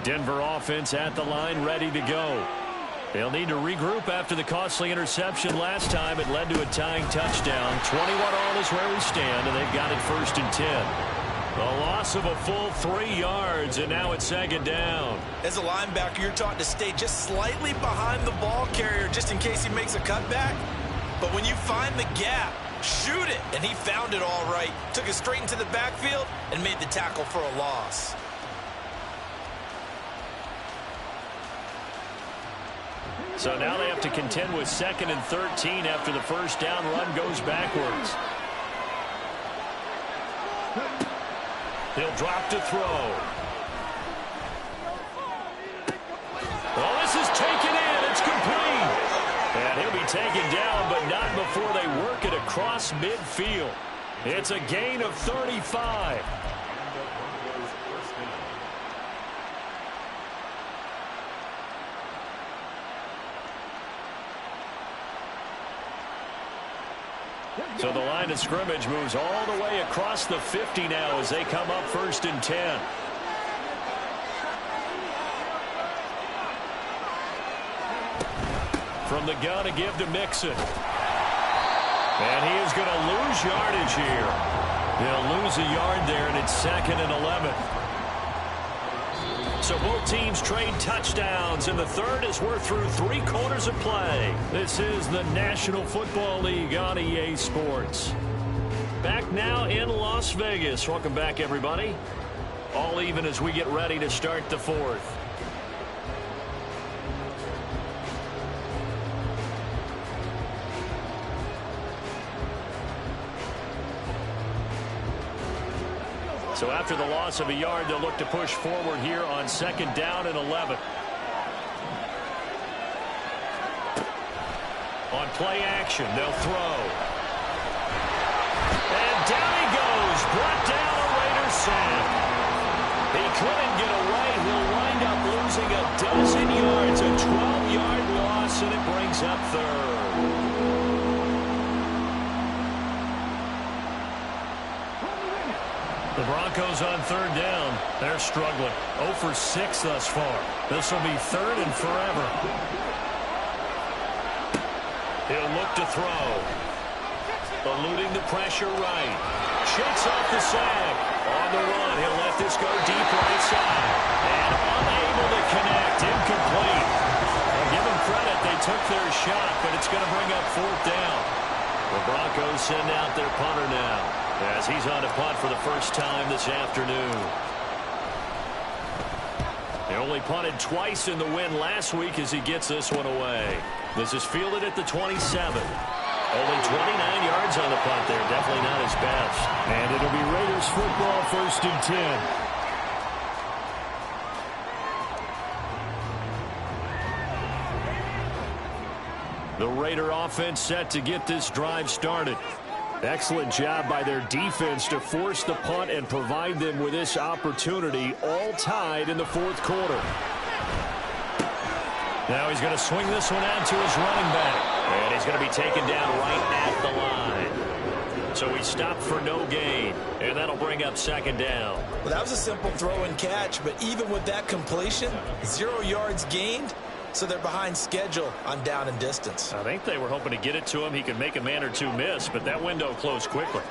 Denver offense at the line, ready to go. They'll need to regroup after the costly interception last time. It led to a tying touchdown. 21 all is where we stand, and they've got it 1st and 10. A loss of a full 3 yards, and now it's 2nd down. As a linebacker, you're taught to stay just slightly behind the ball carrier just in case he makes a cutback. But when you find the gap, shoot it. And he found it all right. Took it straight into the backfield and made the tackle for a loss. So now they have to contend with 2nd and 13 after the first down run goes backwards. He'll drop to throw. Oh, this is taken in. It's complete. And he'll be taken down, but not before they work it across midfield. It's a gain of 35. So the line of scrimmage moves all the way across the 50 now as they come up 1st and 10. From the gun to give to Mixon. And he is going to lose yardage here. He'll lose a yard there, and it's 2nd and 11. So both teams trade touchdowns, and the third as we're through 3 quarters of play. This is the National Football League on EA Sports. Back now in Las Vegas. Welcome back, everybody. All even as we get ready to start the 4th. So after the loss of a yard, they'll look to push forward here on 2nd down and 11. On play action, they'll throw. And down he goes. Brought down a Raider sack. He couldn't get away. He'll wind up losing a dozen yards. A 12-yard loss, and it brings up 3rd. The Broncos on 3rd down. They're struggling. 0 for 6 thus far. This will be 3rd and forever. He'll look to throw. Eluding the pressure right. Shakes off the sack. On the run, he'll let this go deep right side. And unable to connect. Incomplete. Well, give them credit. They took their shot, but it's going to bring up 4th down. The Broncos send out their punter now, as he's on to punt for the first time this afternoon. They only punted twice in the win last week as he gets this one away. This is fielded at the 27. Only 29 yards on the punt there. Definitely not his best. And it'll be Raiders football, 1st and 10. The Raider offense set to get this drive started. Excellent job by their defense to force the punt and provide them with this opportunity, all tied in the 4th quarter. Now he's going to swing this one out to his running back. And he's going to be taken down right at the line. So he stopped for no gain. And that'll bring up 2nd down. Well, that was a simple throw and catch, but even with that completion, 0 yards gained. So they're behind schedule on down and distance. I think they were hoping to get it to him. He could make a man or two miss, but that window closed quickly.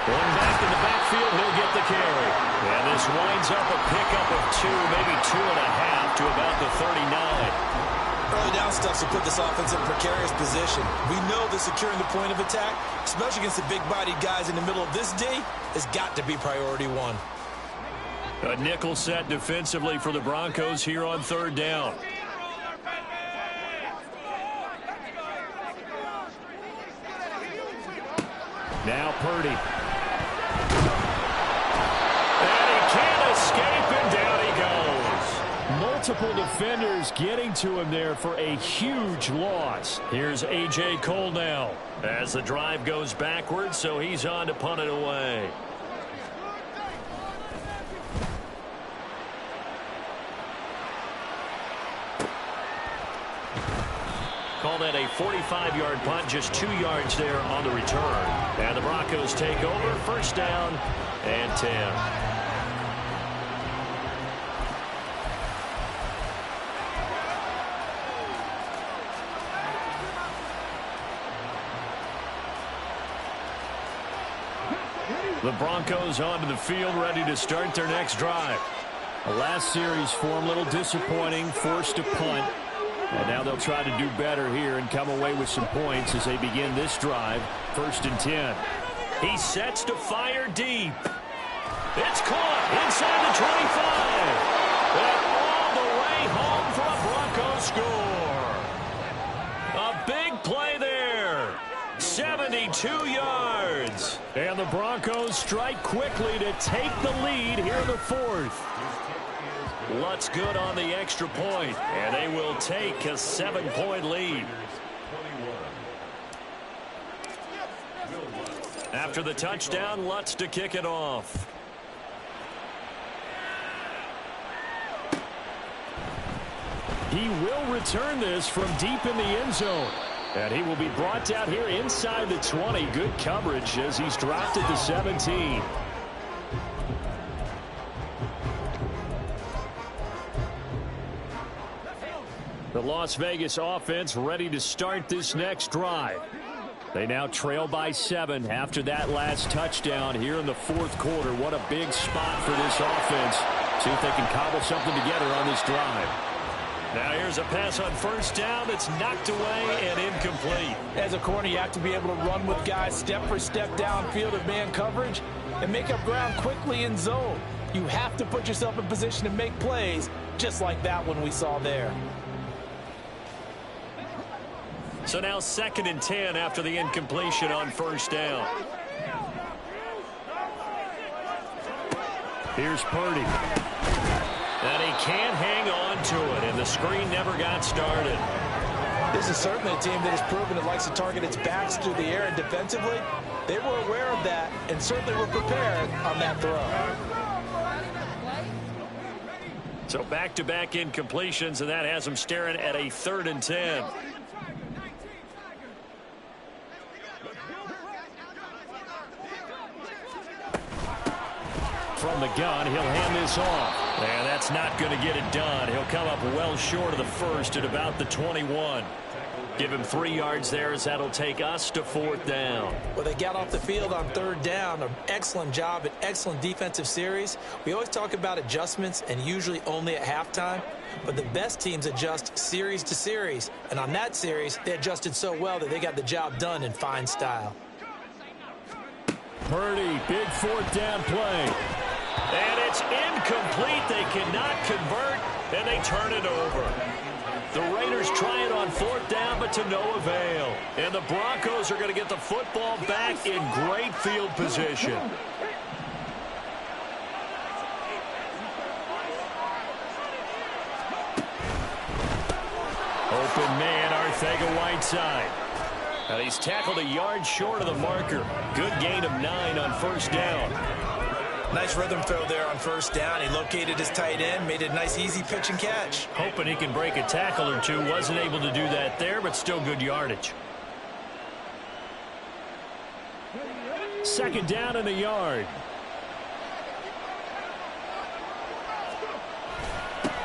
Going back in the backfield, he'll get the carry. And this winds up a pickup of 2, maybe 2.5 to about the 39. Early down stuff to put this offense in a precarious position. We know that securing the point of attack, especially against the big-bodied guys in the middle of this D, has got to be priority 1. A nickel set defensively for the Broncos here on 3rd down. Now Purdy. And he can't escape, and down he goes. Multiple defenders getting to him there for a huge loss. Here's A.J. Cole now as the drive goes backwards, so he's on to punt it away. Call that a 45-yard punt, just 2 yards there on the return. And the Broncos take over, 1st down and 10. The Broncos onto the field, ready to start their next drive. The last series for them, a little disappointing, forced to punt. And now they'll try to do better here and come away with some points as they begin this drive, 1st and 10. He sets to fire deep. It's caught. 25. And all the way home for a Broncos score. A big play there. 72 yards. And the Broncos strike quickly to take the lead here in the fourth. Lutz good on the extra point, and they will take a 7-point lead. After the touchdown, Lutz to kick it off. He will return this from deep in the end zone. And he will be brought down here inside the 20. Good coverage as he's dropped at the 17. The Las Vegas offense ready to start this next drive. They now trail by 7 after that last touchdown here in the fourth quarter. What a big spot for this offense. See if they can cobble something together on this drive. Now here's a pass on first down that's knocked away and incomplete. As a corner, you have to be able to run with guys step for step downfield of man coverage and make up ground quickly in zone. You have to put yourself in position to make plays, just like that one we saw there. So now 2nd and 10 after the incompletion on first down. Here's Purdy. And he can't hang on to it, and the screen never got started. This is certainly a team that has proven it likes to target its backs through the air, and defensively, they were aware of that and certainly were prepared on that throw. So back-to-back incompletions, and that has them staring at a 3rd and 10. From the gun, he'll hand this off. And that's not going to get it done. He'll come up well short of the first at about the 21. Give him 3 yards there as that'll take us to 4th down. Well, they got off the field on 3rd down. An excellent job, an excellent defensive series. We always talk about adjustments and usually only at halftime. But the best teams adjust series to series. And on that series, they adjusted so well that they got the job done in fine style. Purdy, big 4th down play. And it's incomplete. They cannot convert, and they turn it over. The Raiders try it on 4th down, but to no avail. And the Broncos are going to get the football back in great field position. Open man, Arcega-Whiteside. And he's tackled a yard short of the marker. Good gain of 9 on first down. Nice rhythm throw there on first down. He located his tight end, made a nice easy pitch and catch. Hoping he can break a tackle or two. Wasn't able to do that there, but still good yardage. 2nd down in the yard.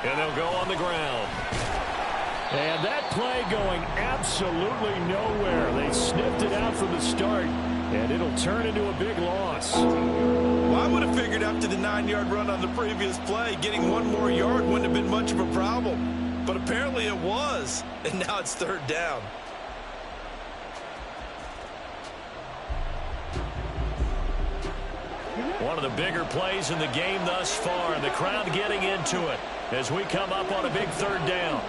And they'll go on the ground. And that play going absolutely nowhere. They sniffed it out from the start, and it'll turn into a big loss. Well, I would have figured after the 9-yard run on the previous play, getting 1 more yard wouldn't have been much of a problem. But apparently it was, and now it's 3rd down. One of the bigger plays in the game thus far. The crowd getting into it as we come up on a big 3rd down.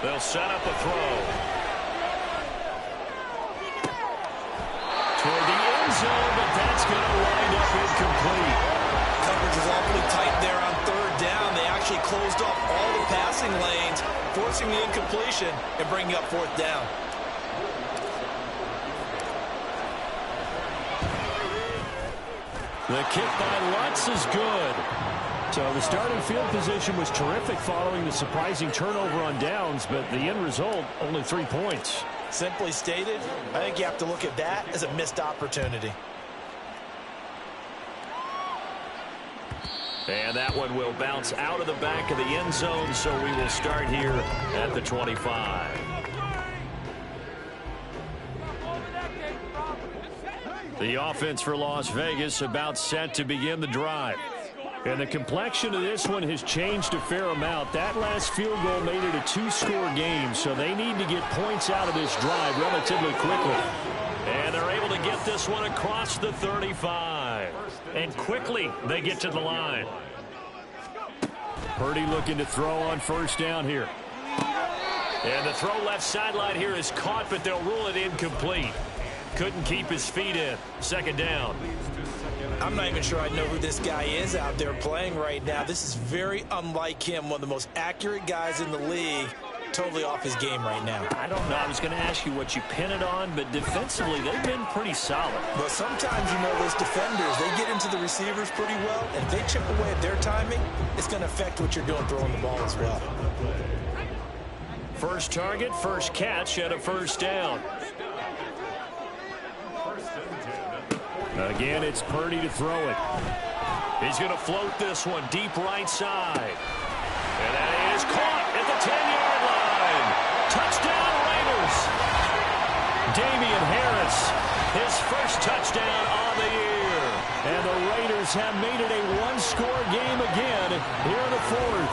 They'll set up a throw. Toward the end zone, but that's going to wind up incomplete. Coverage was awfully tight there on 3rd down. They actually closed off all the passing lanes, forcing the incompletion and bringing up 4th down. The kick by Lutz is good. So the starting field position was terrific following the surprising turnover on downs, but the end result, only 3 points. Simply stated, I think you have to look at that as a missed opportunity. And that one will bounce out of the back of the end zone, so we will start here at the 25. The offense for Las Vegas about set to begin the drive. And the complexion of this one has changed a fair amount. That last field goal made it a 2-score game, so they need to get points out of this drive relatively quickly. And they're able to get this one across the 35. And quickly they get to the line. Purdy looking to throw on first down here. And the throw left sideline here is caught, but they'll rule it incomplete. Couldn't keep his feet in. Second down. I'm not even sure I know who this guy is out there playing right now. This is very unlike him, one of the most accurate guys in the league. Totally off his game right now. I don't know. I was going to ask you what you pin it on, but defensively, they've been pretty solid. Well, sometimes, you know, those defenders, they get into the receivers pretty well, and if they chip away at their timing, it's going to affect what you're doing throwing the ball as well. First target, first catch, and a first down. Again, it's Purdy to throw it. He's going to float this one deep right side. And that is caught at the 10-yard line. Touchdown, Raiders. Damian Harris, his first touchdown on the year. And the Raiders have made it a one-score game again here in the fourth.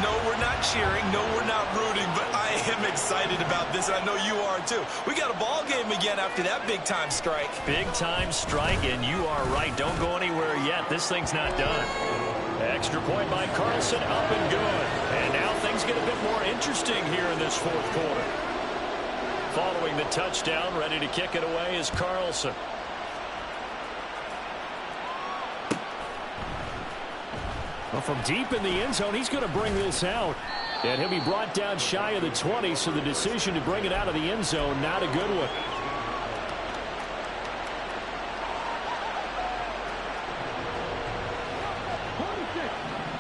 No, we're not cheering. No, we're not rooting, but I am excited about this, and I know you are too. We got a ball game again after that big-time strike. Big-time strike, and you are right. Don't go anywhere yet. This thing's not done. Extra point by Carlson, up and good. And now things get a bit more interesting here in this fourth quarter. Following the touchdown, ready to kick it away is Carlson. Well, from deep in the end zone, he's going to bring this out. And he'll be brought down shy of the 20, so the decision to bring it out of the end zone, not a good one.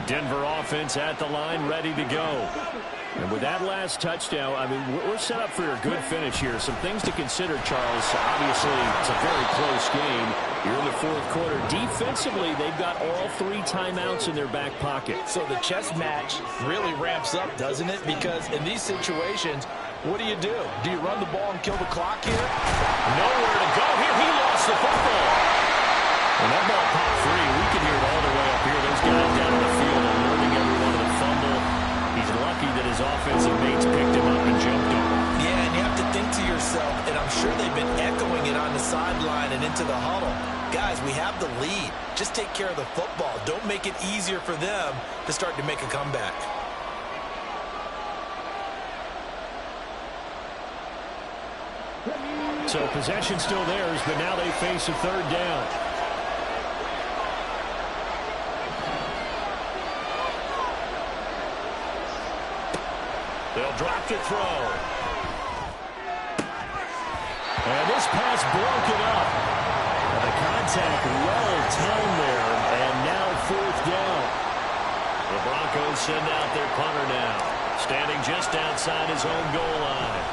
Denver offense at the line, ready to go. And with that last touchdown, I mean, we're set up for a good finish here. Some things to consider, Charles. Obviously, it's a very close game. You're in the fourth quarter. Defensively, they've got all 3 timeouts in their back pocket. So the chess match really ramps up, doesn't it? Because in these situations, what do? Do you run the ball and kill the clock here? Nowhere to go here. He lost the football. And that ball popped free. We can hear it all the way up here. Those guys down in the field alerting everyone to the fumble. He's lucky that his offensive mates picked him up and jumped on him. Yeah, and you have to think to yourself, and I'm sure they've been echoing it on the sideline and into the huddle. Guys, we have the lead. Just take care of the football. Don't make it easier for them to start to make a comeback. So possession still theirs, but now they face a third down. They'll drop to throw. And this pass broken up. And the contact well timed there. And now fourth down. The Broncos send out their punter now. Standing just outside his own goal line.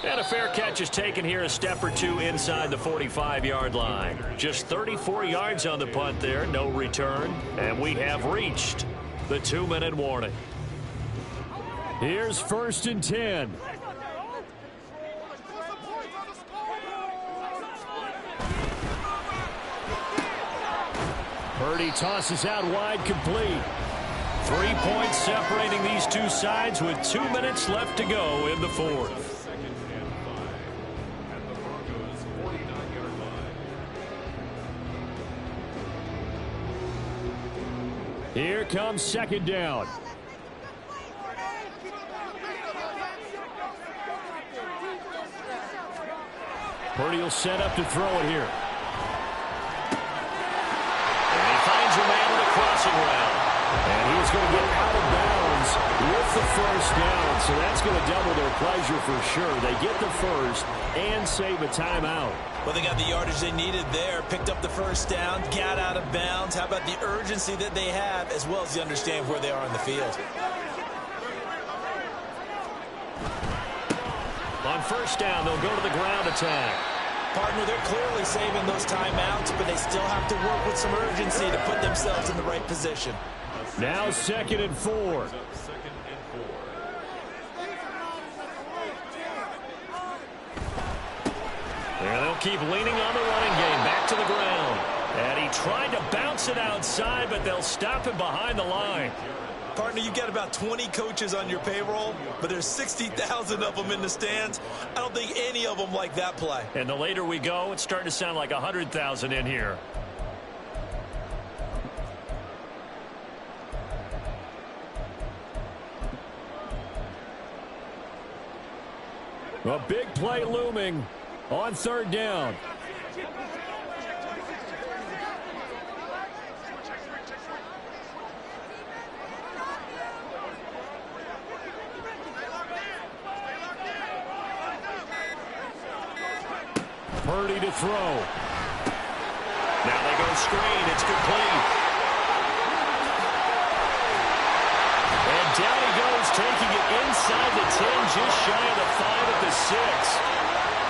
And a fair catch is taken here, a step or two inside the 45-yard line. Just 34 yards on the punt there, no return. And we have reached the 2-minute warning. Here's 1st and 10. Purdy tosses out wide, complete. 3 points separating these two sides with 2 minutes left to go in the fourth. Here comes second down. Purdy will set up to throw it here. And he finds a man with a crossing route. And he's going to get out of bounds with the first down. So that's going to double their pleasure for sure. They get the first and save a timeout. Well, they got the yardage they needed there, picked up the first down, got out of bounds. How about the urgency that they have, as well as the understand where they are in the field? On first down, they'll go to the ground attack. Partner, they're clearly saving those timeouts, but they still have to work with some urgency to put themselves in the right position. Now 2nd and 4. And they'll keep leaning on the running game. Back to the ground. And he tried to bounce it outside, but they'll stop him behind the line. Partner, you got about 20 coaches on your payroll, but there's 60,000 of them in the stands. I don't think any of them like that play. And the later we go, it's starting to sound like 100,000 in here. A big play looming on third down. Purdy to throw. Now they go screen. It's complete. And down he goes, taking it inside the 10, just shy of the 5 at the 6.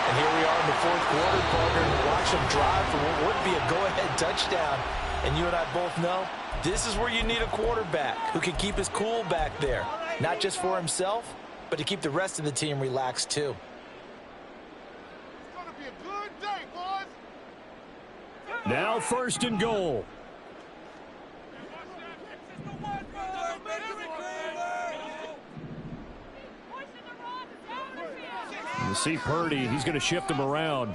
And here we are in the fourth quarter, partner. Watch them drive for what would be a go-ahead touchdown. And you and I both know this is where you need a quarterback who can keep his cool back there. Not just for himself, but to keep the rest of the team relaxed too. Now first and goal. You see Purdy, he's going to shift him around.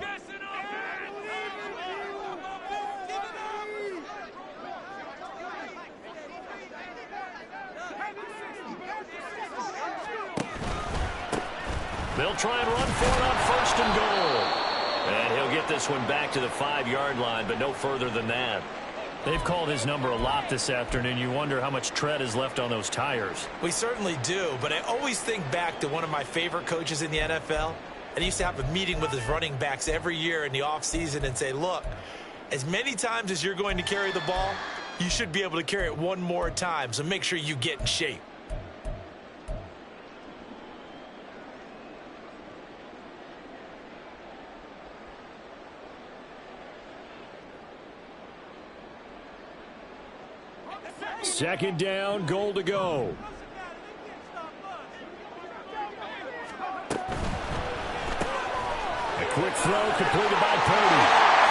They'll try and run for it on first and goal. And he'll get this one back to the 5-yard line, but no further than that. They've called his number a lot this afternoon. You wonder how much tread is left on those tires. We certainly do, but I always think back to one of my favorite coaches in the NFL. And he used to have a meeting with his running backs every year in the offseason and say, look, as many times as you're going to carry the ball, you should be able to carry it one more time, so make sure you get in shape. Second down, goal to go. A quick throw completed by Purdy.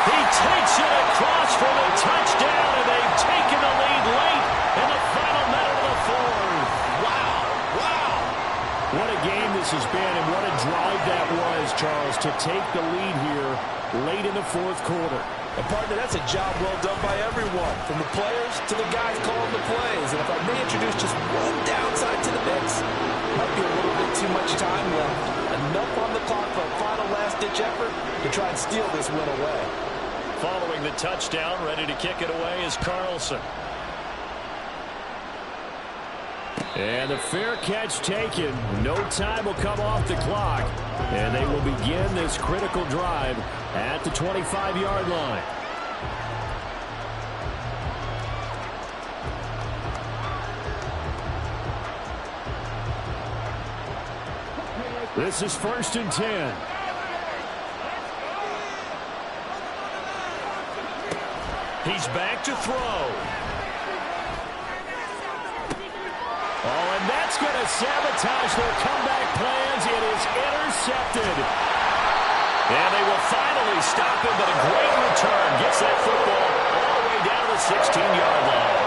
He takes it across for the touchdown, and they've taken the lead late in the final minute of the fourth. Wow, wow. What a game this has been, and what a drive that was, Charles, to take the lead here late in the fourth quarter. And partner, that's a job well done by everyone, from the players to the guys calling the plays. And if I may introduce just one downside to the mix, might be a little bit too much time left. Enough on the clock for a final last-ditch effort to try and steal this win away. Following the touchdown, ready to kick it away is Carlson. And the fair catch taken. No time will come off the clock. And they will begin this critical drive at the 25-yard line. This is first and 10. He's back to throw. Oh, and that's going to sabotage their comeback plans. It is intercepted. And they will finally stop him, but a great return gets that football all the way down to the 16-yard line.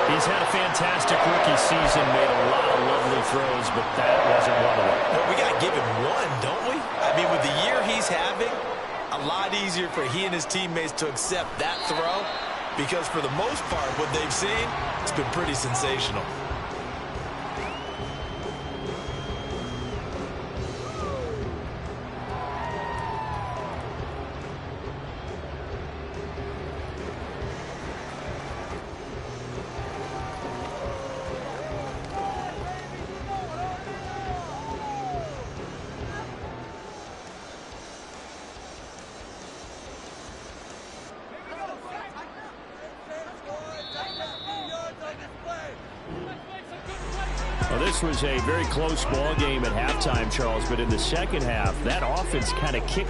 He's had a fantastic rookie season, made a lot of lovely throws, but that wasn't one of them. Well, we got to give him one, don't we? I mean, with the year he's having, a lot easier for he and his teammates to accept that throw, because for the most part, what they've seen, it's been pretty sensational. Well, this was a very close ball game at halftime, Charles, but in the second half, that offense kind of kicked